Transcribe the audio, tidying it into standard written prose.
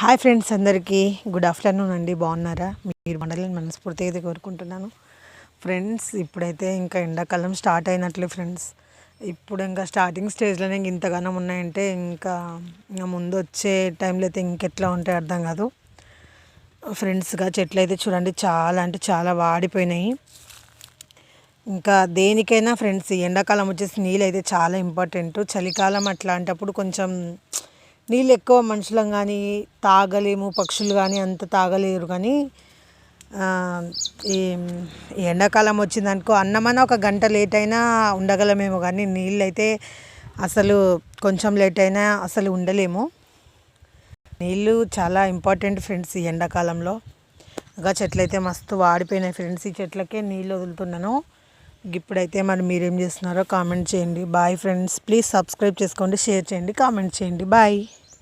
Hi friends, అందరికీ good afternoon అండి. బాగున్నారా? మీరు మండలిని మనస్ఫూర్తిగా అయితే కోరుకుంటున్నాను. ఫ్రెండ్స్, ఇప్పుడైతే ఇంకా ఎండాకాలం స్టార్ట్ అయినట్లే ఫ్రెండ్స్. ఇప్పుడు ఇంకా స్టార్టింగ్ స్టేజ్లోనే ఇంతగానం ఉన్నాయంటే ఇంకా ముందు వచ్చే టైంలో అయితే ఇంకెట్లా ఉంటాయి అర్థం కాదు ఫ్రెండ్స్గా. చెట్లు అయితే చూడండి చాలా అంటే చాలా వాడిపోయినాయి. ఇంకా దేనికైనా ఫ్రెండ్స్ ఎండాకాలం వచ్చేసి నీళ్ళు అయితే చాలా ఇంపార్టెంట్. చలికాలం అట్లాంటప్పుడు కొంచెం నీళ్ళు ఎక్కువ మనుషులం కానీ తాగలేము, పక్షులు కానీ అంత తాగలేరు. కానీ ఈ ఎండాకాలం వచ్చిందనుకో అన్నమన్నా ఒక గంట లేట్ అయినా ఉండగలమేమో, కానీ నీళ్ళు అయితే అసలు కొంచెం లేట్ అయినా అసలు ఉండలేము. నీళ్ళు చాలా ఇంపార్టెంట్ ఫ్రెండ్స్ ఈ ఎండాకాలంలో. ఇంకా చెట్లు అయితే మస్తు వాడిపోయినాయి ఫ్రెండ్స్. ఈ చెట్లకే నీళ్ళు వదులుతున్నాను. ఇప్పుడైతే మరి మీరేం చేస్తున్నారో కామెంట్ చేయండి. బాయ్ ఫ్రెండ్స్, ప్లీజ్ సబ్స్క్రైబ్ చేసుకోండి, షేర్ చేయండి, కామెంట్ చేయండి. బాయ్.